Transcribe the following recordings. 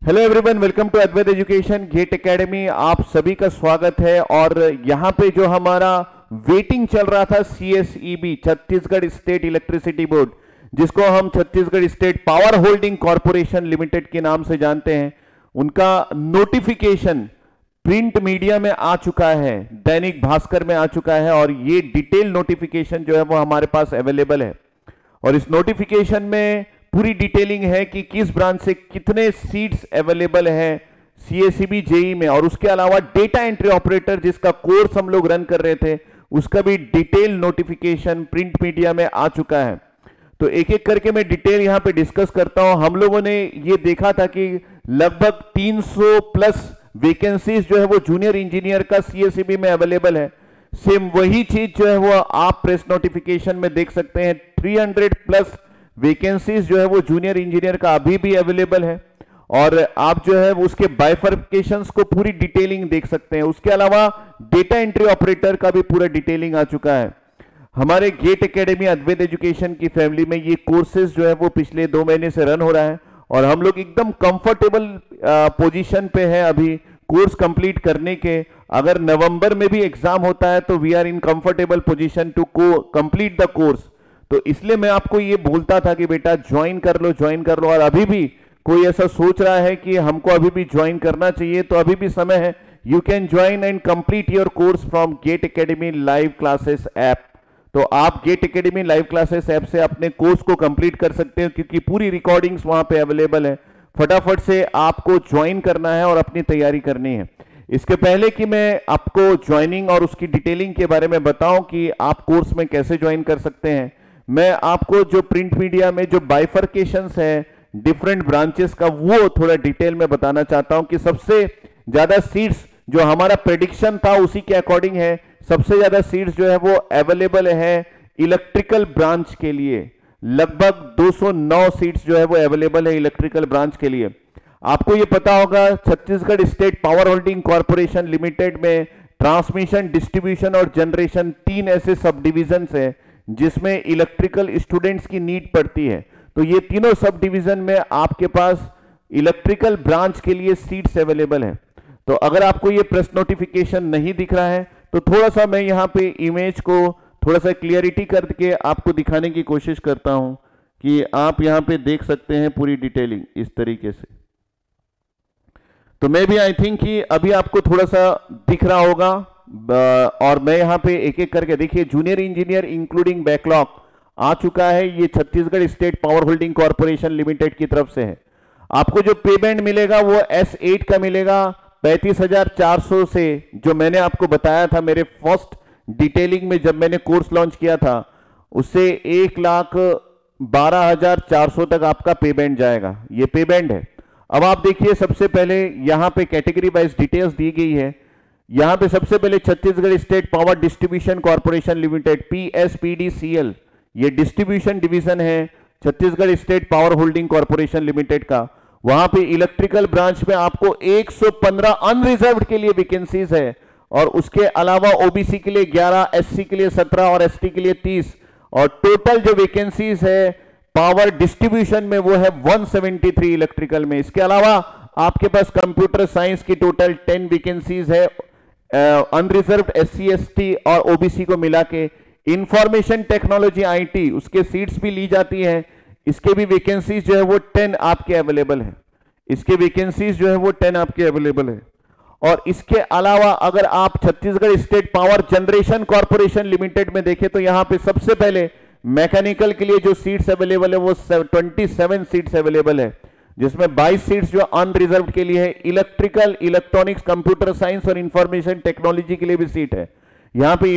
Hello everyone, welcome to Advait education GATE academy. आप सभी का स्वागत है। और यहाँ पे जो हमारा वेटिंग चल रहा था CSEB Chhattisgarh state electricity board, जिसको हम Chhattisgarh state power holding corporation limited के नाम से जानते हैं, उनका नोटिफिकेशन प्रिंट मीडिया में आ चुका है, दैनिक भास्कर में आ चुका है। और ये डिटेल नोटिफिकेशन जो है वो हमारे पास अवेलेबल है। और इस नोटिफिकेशन में पूरी डिटेलिंग है कि किस ब्रांच से कितने सीट्स अवेलेबल है CSEB JEE में। और उसके अलावा डेटा एंट्री ऑपरेटर जिसका कोर्स हम लोग रन कर रहे थे, उसका भी डिटेल नोटिफिकेशन प्रिंट मीडिया में आ चुका है। तो एक एक करके मैं डिटेल यहां पे डिस्कस करता हूं। हम लोगों ने ये देखा था कि लगभग 300 प्लस वैकेंसीज जो है वो जूनियर इंजीनियर का CSEB में अवेलेबल है। सेम वही चीज जो है वो आप प्रेस नोटिफिकेशन में देख सकते हैं। 300 प्लस वैकेंसीज जो है वो जूनियर इंजीनियर का अभी भी अवेलेबल है। और आप जो है उसके बाइफर्केशंस को पूरी डिटेलिंग देख सकते हैं। उसके अलावा डेटा एंट्री ऑपरेटर का भी पूरा डिटेलिंग आ चुका है। हमारे गेट एकेडमी अद्वैत एजुकेशन की फैमिली में ये कोर्सेज जो है वो पिछले 2 महीने से रन हो रहा है और हम लोग एकदम कंफर्टेबल पोजीशन पे है अभी कोर्स कंप्लीट करने के। अगर नवंबर में भी एग्जाम होता है तो we are in comfortable position to complete the course. तो इसलिए मैं आपको ये बोलता था कि बेटा ज्वाइन कर लो, ज्वाइन कर लो। और अभी भी कोई ऐसा सोच रहा है कि हमको अभी भी ज्वाइन करना चाहिए, तो अभी भी समय है। You can join and complete your course from GATE academy live classes app. तो आप GATE academy live classes app से अपने कोर्स को कंप्लीट कर सकते हो, क्योंकि पूरी रिकॉर्डिंग्स वहां पे अवेलेबल है। फटाफट से आपको ज्वाइन करना है और अपनी तैयारी करनी है। इसके पहले कि मैं आपको ज्वाइनिंग और उसकी डिटेलिंग के बारे में बताऊं कि आप कोर्स में कैसे ज्वाइन कर सकते हैं, मैं आपको जो प्रिंट मीडिया में जो बाइफर्केशंस है डिफरेंट ब्रांचेस का, वो थोड़ा डिटेल में बताना चाहता हूं कि सबसे ज्यादा सीट्स जो हमारा प्रेडिक्शन था उसी के अकॉर्डिंग है। सबसे ज्यादा सीट्स जो है वो अवेलेबल है इलेक्ट्रिकल ब्रांच के लिए। लगभग 209 सीट्स जो है वो अवेलेबल है इलेक्ट्रिकल ब्रांच के लिए। आपको ये पता होगा Chhattisgarh state power holding corporation limited में ट्रांसमिशन, डिस्ट्रीब्यूशन और जनरेशन 3 ऐसे सब डिविजन्स है जिसमें इलेक्ट्रिकल स्टूडेंट्स की नीड पड़ती है। तो ये तीनों सब डिवीजन में आपके पास इलेक्ट्रिकल ब्रांच के लिए सीट्स अवेलेबल है। तो अगर आपको ये प्रेस नोटिफिकेशन नहीं दिख रहा है तो थोड़ा सा मैं यहाँ पे इमेज को थोड़ा सा क्लियरिटी करके आपको दिखाने की कोशिश करता हूं कि आप यहाँ पे देख सकते हैं पूरी डिटेलिंग इस तरीके से। तो मैं भी आई थिंक कि अभी आपको थोड़ा सा दिख रहा होगा। और मैं यहाँ पे एक एक करके देखिए, जूनियर इंजीनियर इंक्लूडिंग बैकलॉग आ चुका है। ये Chhattisgarh state power holding corporation limited की तरफ से है। आपको जो पे बैंड मिलेगा वो S8 का मिलेगा 35,400 से, जो मैंने आपको बताया था मेरे फर्स्ट डिटेलिंग में जब मैंने कोर्स लॉन्च किया था, उससे 1,12,400 तक आपका पे बैंड जाएगा। ये पे बैंड है। अब आप देखिए, सबसे पहले यहाँ पे कैटेगरी वाइज डिटेल्स दी गई है। यहां पे सबसे पहले Chhattisgarh state power distribution corporation limited PSPDCL, ये डिस्ट्रीब्यूशन डिवीजन है Chhattisgarh state power holding corporation limited का। वहां पे इलेक्ट्रिकल ब्रांच में आपको 115 अनरिजर्व्ड के लिए वैकेंसीज है। और उसके अलावा OBC के लिए 11, SC के लिए 17 और ST के लिए 30। और टोटल जो वैकेंसीज है पावर डिस्ट्रीब्यूशन में वो है 173 इलेक्ट्रिकल में। इसके अलावा आपके पास कंप्यूटर साइंस की टोटल 10 वैकेंसीज है अनरिजर्व्ड SC ST और OBC को मिला के। इंफॉर्मेशन टेक्नोलॉजी IT उसके सीट्स भी ली जाती हैं। इसके भी वैकेंसीज जो है वो 10 आपके अवेलेबल है। इसके वैकेंसीज जो है वो 10 आपके अवेलेबल है। और इसके अलावा अगर आप Chhattisgarh state power generation corporation limited में देखें तो यहां पे सबसे पहले मैकेनिकल के लिए जो सीट्स अवेलेबल है वो 27 सीट्स अवेलेबल है, जिसमें 22 सीट्स जो अनरिजर्व्ड के लिए है। इलेक्ट्रिकल, इलेक्ट्रॉनिक्स, कंप्यूटर साइंस और इंफॉर्मेशन टेक्नोलॉजी के लिए भी सीट है। यहां पे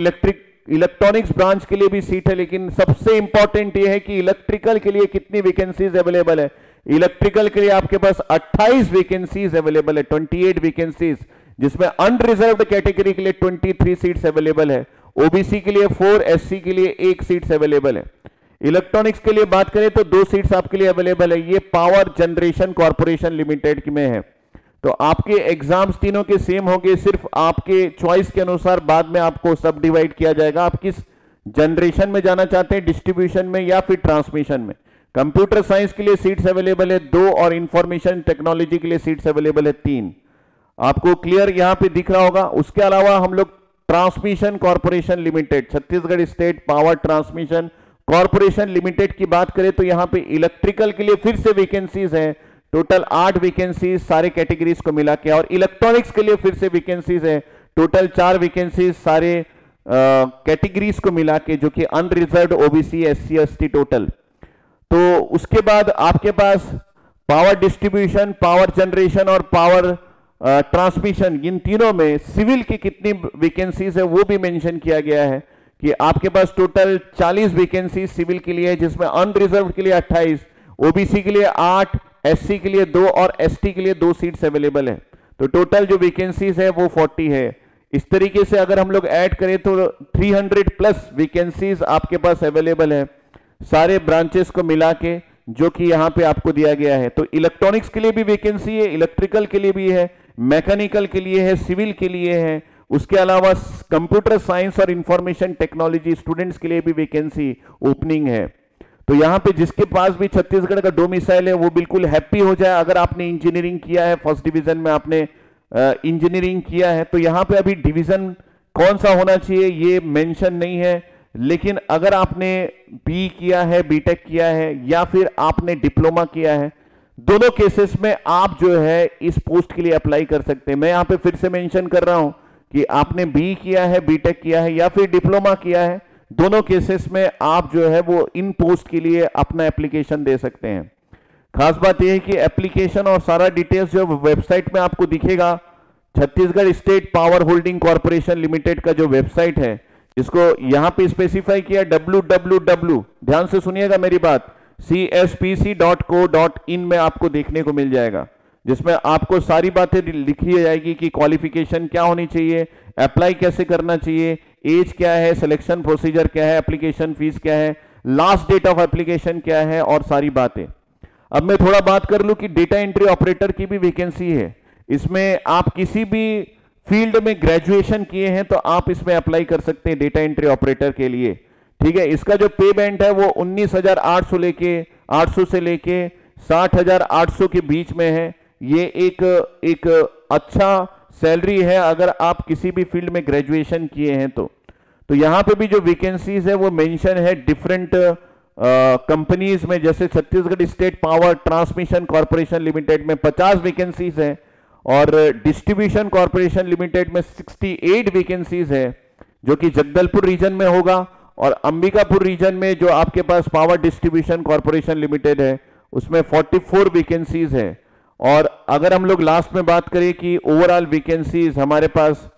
इलेक्ट्रॉनिक्स ब्रांच के लिए भी सीट है। लेकिन सबसे इंपॉर्टेंट ये है कि इलेक्ट्रिकल के लिए कितनी वैकेंसीज अवेलेबल है। इलेक्ट्रिकल के लिए आपके पास 28 वैकेंसीज अवेलेबल है, 28 वैकेंसीज, जिसमें अनरिजर्व्ड कैटेगरी के लिए 23 सीट्स अवेलेबल है। OBC के लिए 4, SC के लिए 1 सीट्स अवेलेबल है। इलेक्ट्रॉनिक्स के लिए बात करें तो 2 सीट्स आपके लिए अवेलेबल है। ये पावर जनरेशन कॉरपोरेशन लिमिटेड में है। तो आपके एग्जाम्स तीनों के सेम होंगे, सिर्फ आपके चॉइस के अनुसार बाद में आपको सब डिवाइड किया जाएगा। आप किस जनरेशन में जाना चाहते हैं, डिस्ट्रीब्यूशन में या फिर ट्रांसमिशन में। कंप्यूटर साइंस के लिए सीट्स अवेलेबल है 2 और इंफॉर्मेशन टेक्नोलॉजी के लिए सीट्स अवेलेबल है 3। आपको क्लियर यहां पे दिख रहा होगा। उसके अलावा हम लोग transmission corporation limited, Chhattisgarh state power transmission corporation limited की बात करें तो यहां पे इलेक्ट्रिकल के लिए फिर से वैकेंसीज है, टोटल 8 वैकेंसीज सारे कैटेगरीज को मिला के, और इलेक्ट्रॉनिक्स के लिए फिर से वैकेंसीज है, टोटल 4 वैकेंसीज सारे कैटेगरीज को मिला के, जो कि unreserved, OBC, SC, ST total. तो उसके बाद आपके पास पावर डिस्ट्रीब्यूशन, पावर जनरेशन और पावर ट्रांसमिशन, इन तीनों में सिविल की कितनी वैकेंसीज है वो भी मेंशन किया गया है कि आपके पास टोटल 40 वैकेंसी सिविल के लिए है, जिसमें अनरिजर्व के लिए 28, ओबीसी के लिए 8, एससी के लिए 2 और एसटी के लिए 2 सीट्स अवेलेबल है। तो टोटल जो वैकेंसीज है वो 40 है। इस तरीके से अगर हम लोग ऐड करें तो 300 प्लस वैकेंसीज आपके पास अवेलेबल है सारे ब्रांचेस को मिला के, जो कि यहां पे आपको दिया गया है। तो इलेक्ट्रॉनिक्स के लिए भी वैकेंसी है, इलेक्ट्रिकल के लिए भी है, मैकेनिकल के लिए है, सिविल के लिए है, उसके अलावा कंप्यूटर साइंस और इंफॉर्मेशन टेक्नोलॉजी स्टूडेंट्स के लिए भी वैकेंसी ओपनिंग है। तो यहां पे जिसके पास भी छत्तीसगढ़ का डोमिसाइल है वो बिल्कुल हैप्पी हो जाए। अगर आपने इंजीनियरिंग किया है, फर्स्ट डिवीजन में आपने इंजीनियरिंग किया है, तो यहां पे अभी डिवीजन कौन सा होना चाहिए ये मेंशन नहीं है, लेकिन अगर आपने बी किया है, बीटेक किया है, या फिर आपने डिप्लोमा किया है, दोनों केसेस में आप जो है इस पोस्ट के लिए अप्लाई कर सकते हैं। मैं यहां पे फिर से मेंशन कर रहा हूं कि आपने बी किया है, बीटेक किया है या फिर डिप्लोमा किया है, दोनों केसेस में आप जो है वो इन पोस्ट के लिए अपना एप्लीकेशन दे सकते हैं। खास बात यह है कि एप्लीकेशन और सारा डिटेल्स जो वेबसाइट में आपको दिखेगा, Chhattisgarh state power holding corporation limited का जो वेबसाइट है, इसको यहां पे स्पेसिफाई किया www, ध्यान से सुनिएगा मेरी बात, cspc.co.in में आपको देखने को मिल जाएगा, जिसमें आपको सारी बातें लिखी जाएगी कि क्वालिफिकेशन क्या होनी चाहिए, अप्लाई कैसे करना चाहिए, एज क्या है, सिलेक्शन प्रोसीजर क्या है, एप्लीकेशन फीस क्या है, लास्ट डेट ऑफ एप्लीकेशन क्या है, और सारी बातें। अब मैं थोड़ा बात कर लूं कि डेटा एंट्री ऑपरेटर की भी वैकेंसी है। इसमें आप किसी भी फील्ड में ग्रेजुएशन किए हैं तो आप इसमें अप्लाई कर सकते हैं डेटा एंट्री ऑपरेटर के लिए। ठीक है, इसका जो पे बैंड है वो 19,800 से लेके 60,800 के बीच में है। ये एक अच्छा सैलरी है अगर आप किसी भी फील्ड में ग्रेजुएशन किए हैं तो यहां पे भी जो वैकेंसीज है वो मेंशन है डिफरेंट कंपनीज में, जैसे Chhattisgarh state power transmission corporation limited में 50 वैकेंसीज है, और डिस्ट्रीब्यूशन कॉर्पोरेशन लिमिटेड में 68 वैकेंसीज है, जो कि जगदलपुर रीजन में होगा, और अंबिकापुर रीजन में जो आपके पास पावर डिस्ट्रीब्यूशन कॉर्पोरेशन लिमिटेड है उसमें 44 वैकेंसीज है। और अगर हम लोग लास्ट में बात करें कि ओवरऑल वैकेंसीज हमारे पास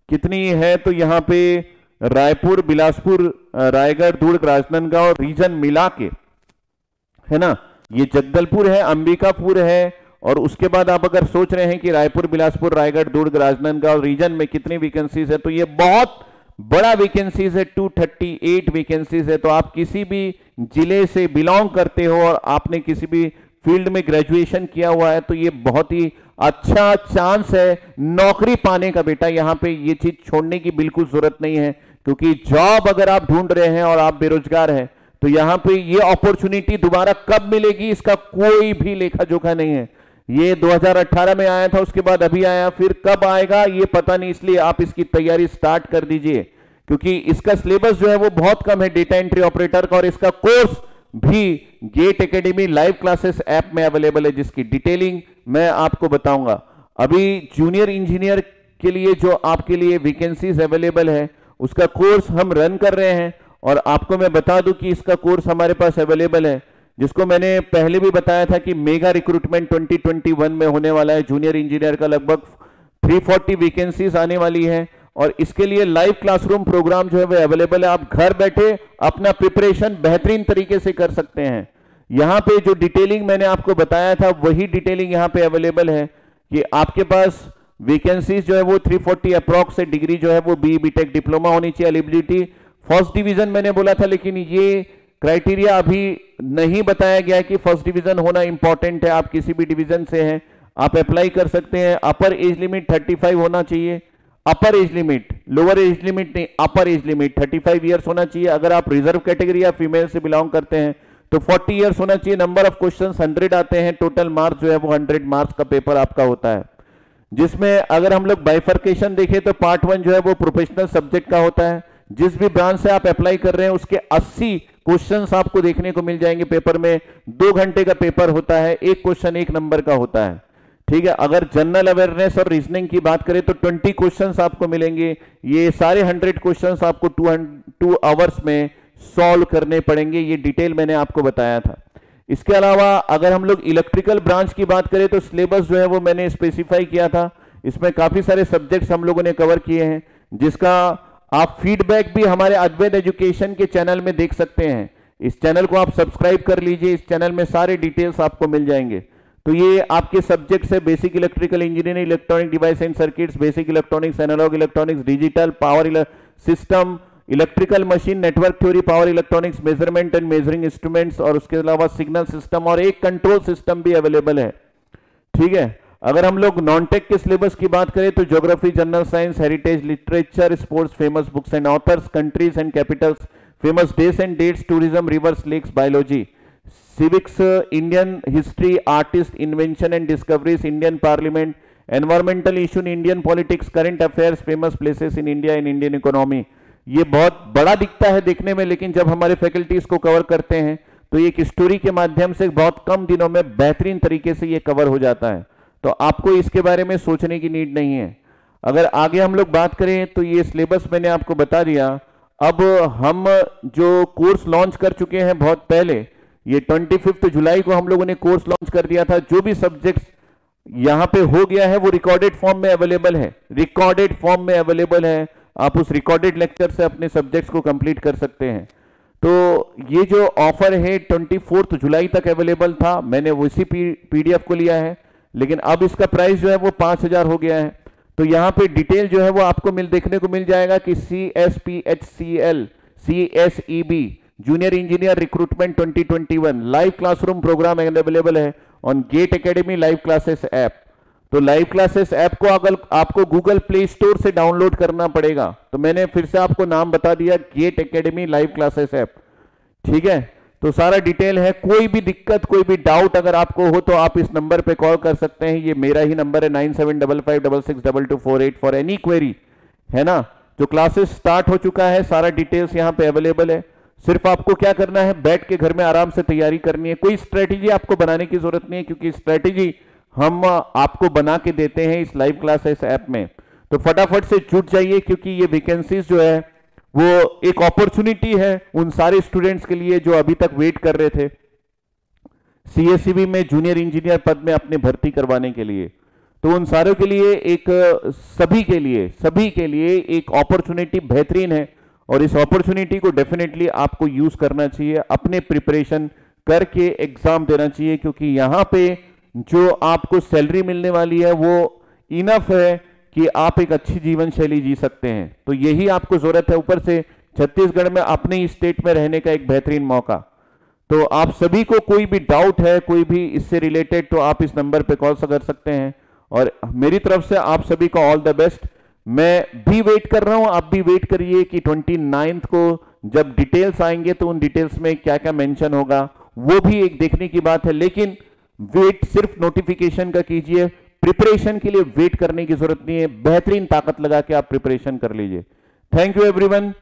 कितनी है, तो यहाँ पे रायपुर, बिलासपुर, रायगढ़, दुर्ग, राजनांदगांव रीजन मिला के, है ना, ये जगदलपुर है, अंबिकापुर है, और उसके बाद आप अगर सोच रहे हैं कि रायपुर, बिलासपुर, रायगढ़, दुर्ग, राजनांदगांव रीजन में कितनी वैकेंसीज है, तो ये बहुत बड़ा वैकेंसीज है, 238 वैकेंसीज है। तो आप किसी भी जिले से बिलोंग करते हो और आपने किसी भी फील्ड में ग्रेजुएशन किया हुआ है तो ये बहुत ही अच्छा चांस है नौकरी पाने का। बेटा यहां पे ये चीज छोड़ने की बिल्कुल जरूरत नहीं है, क्योंकि जॉब अगर आप ढूंढ रहे हैं और आप बेरोजगार हैं तो यहां पे ये अपॉर्चुनिटी दोबारा कब मिलेगी इसका कोई भी लेखा जोखा नहीं है। ये 2018 में आया था, उसके बाद अभी आया, फिर कब आएगा ये पता नहीं, इसलिए आप इसकी तैयारी स्टार्ट कर दीजिए, क्योंकि इसका सिलेबस जो है वो बहुत कम है डेटा एंट्री ऑपरेटर का, और इसका कोर्स भी GATE academy live classes app में अवेलेबल है, जिसकी डिटेलिंग मैं आपको बताऊंगा। अभी जूनियर इंजीनियर के लिए जो आपके लिए वैकेंसीज अवेलेबल है उसका कोर्स हम रन कर रहे हैं, और आपको मैं बता दूं कि इसका कोर्स हमारे पास अवेलेबल है, जिसको मैंने पहले भी बताया था कि मेगा रिक्रूटमेंट 2021 में होने वाला है। जूनियर इंजीनियर का लगभग 340 वैकेंसीज आने वाली है, और इसके लिए लाइव क्लासरूम प्रोग्राम जो है वो अवेलेबल है। आप घर बैठे अपना प्रिपरेशन बेहतरीन तरीके से कर सकते हैं। यहां पे जो डिटेलिंग मैंने आपको बताया था वही डिटेलिंग यहां पे अवेलेबल है कि आपके पास वैकेंसीज जो है वो 340 अप्रॉक्स से, डिग्री जो है वो बी, बीटेक, डिप्लोमा होनी चाहिए, एलिजिबिलिटी फर्स्ट डिवीजन मैंने बोला था, लेकिन ये क्राइटेरिया अभी नहीं बताया गया कि फर्स्ट डिवीजन होना इंपॉर्टेंट है। आप किसी भी डिवीजन से हैं आप अप्लाई कर सकते हैं। अपर एज लिमिट 35 होना चाहिए, अपर age limit, lower age limit नहीं, अपर एज लिमिट 35 ईयर्स होना चाहिए। अगर आप रिजर्व कैटेगरी या फीमेल से बिलोंग करते हैं तो 40 इयर्स होना चाहिए, नंबर ऑफ क्वेश्चंस 100 आते हैं, टोटल मार्क्स जो है वो 100 मार्क्स का पेपर आपका होता है, जिसमें अगर हम लोग बाइफर्केशन देखें तो पार्ट 1 जो है वो प्रोफेशनल सब्जेक्ट का होता है, जिस भी ब्रांच से आप अप्लाई कर रहे हैं उसके 80 क्वेश्चंस आपको देखने को मिल जाएंगे पेपर में। 2 घंटे का पेपर होता है, एक क्वेश्चन 1 नंबर का होता है, ठीक है। अगर जनरल अवेयरनेस और रीजनिंग की बात करें तो 20 क्वेश्चंस आपको मिलेंगे, ये सारे 100 क्वेश्चंस आपको 2 आवर्स में सॉल्व करने पड़ेंगे, ये डिटेल मैंने आपको बताया था। इसके अलावा अगर हम लोग इलेक्ट्रिकल ब्रांच की बात करें तो सिलेबस जो है वो मैंने स्पेसिफाई किया था, इसमें काफी सारे सब्जेक्ट्स हम लोगों ने कवर किए हैं, जिसका आप फीडबैक भी हमारे अद्वैत एजुकेशन के चैनल में देख सकते हैं। इस चैनल को आप सब्सक्राइब कर लीजिए, इस चैनल में सारे डिटेल्स आपको मिल जाएंगे। तो ये आपके सब्जेक्ट्स है, basic electrical engineering, electronic device and circuits, basic electronics, analog electronics, digital power system, electrical machine, network theory, power electronics, measurement and measuring instruments, और उसके अलावा सिग्नल सिस्टम और एक कंट्रोल सिस्टम भी अवेलेबल है, ठीक है। अगर हम लोग नॉन टेक के सिलेबस की बात करें तो geography, general science, heritage, literature, sports, famous books and authors, countries and capitals, famous days and dates, tourism, rivers, lakes, biology, civics, Indian history, artist, invention and discoveries, Indian parliament, environmental issue in Indian politics, current affairs, famous places in India and Indian economy. ये बहुत बड़ा दिखता है देखने में, लेकिन जब हमारे फैकल्टी इसको कवर करते हैं तो एक स्टोरी के माध्यम से बहुत कम दिनों में बेहतरीन तरीके से ये कवर हो जाता है, तो आपको इसके बारे में सोचने की नीड नहीं है। अगर आगे हम लोग बात करें तो ये सिलेबस मैंने आपको बता दिया। अब हम जो कोर्स लॉन्च कर चुके हैं बहुत पहले, ये 25 जुलाई को हम लोगों ने कोर्स लॉन्च कर दिया था। जो भी सब्जेक्ट्स यहां पे हो गया है वो रिकॉर्डेड फॉर्म में अवेलेबल है, रिकॉर्डेड फॉर्म में अवेलेबल है, आप उस रिकॉर्डेड लेक्चर से अपने सब्जेक्ट्स को कंप्लीट कर सकते हैं। तो ये जो ऑफर है 24 जुलाई तक अवेलेबल था, मैंने उसी पीडीएफ को लिया है, लेकिन अब इसका प्राइस जो है वो 5000 हो गया है। तो यहाँ पे डिटेल जो है वो आपको देखने को मिल जाएगा कि CSPHCL CSEB junior engineer recruitment 2021 live classroom program available है on GATE academy live classes app. तो लाइव क्लासेस ऐप को अगर आपको गूगल प्ले स्टोर से डाउनलोड करना पड़ेगा, तो मैंने फिर से आपको नाम बता दिया, GATE academy live classes app, ठीक है। तो सारा डिटेल है, कोई भी दिक्कत, कोई भी डाउट अगर आपको हो तो आप इस नंबर पे कॉल कर सकते हैं, ये मेरा ही नंबर है 9755662248 फॉर एनी क्वेरी, है ना। जो क्लासेस स्टार्ट हो चुका है, सारा डिटेल्स यहाँ पे अवेलेबल है। सिर्फ आपको क्या करना है, बैठ के घर में आराम से तैयारी करनी है, कोई स्ट्रेटेजी आपको बनाने की जरूरत नहीं है, क्योंकि स्ट्रेटेजी हम आपको बना के देते हैं इस लाइव क्लासेस ऐप में। तो फटाफट से जुट जाइए, क्योंकि ये वैकेंसीज जो है वो एक अपॉर्चुनिटी है उन सारे स्टूडेंट्स के लिए जो अभी तक वेट कर रहे थे CSEB में जूनियर इंजीनियर पद में अपने भर्ती करवाने के लिए। तो उन सारों के लिए एक सभी के लिए एक अपॉर्चुनिटी बेहतरीन है, और इस अपॉर्चुनिटी को डेफिनेटली आपको यूज करना चाहिए, अपने प्रिपरेशन करके एग्जाम देना चाहिए, क्योंकि यहां पे जो आपको सैलरी मिलने वाली है वो इनफ है कि आप एक अच्छी जीवन शैली जी सकते हैं। तो यही आपको जरूरत है, ऊपर से छत्तीसगढ़ में अपने ही स्टेट में रहने का एक बेहतरीन मौका। तो आप सभी को कोई भी डाउट है, कोई भी इससे रिलेटेड, तो आप इस नंबर पे कॉल कर सकते हैं, और मेरी तरफ से आप सभी को ऑल द बेस्ट। मैं भी वेट कर रहा हूं, आप भी वेट करिए कि 29 को जब डिटेल्स आएंगे तो उन डिटेल्स में क्या क्या मेंशन होगा, वो भी एक देखने की बात है। लेकिन वेट सिर्फ नोटिफिकेशन का कीजिए, प्रिपरेशन के लिए वेट करने की जरूरत नहीं है, बेहतरीन ताकत लगा के आप प्रिपरेशन कर लीजिए। Thank you everyone.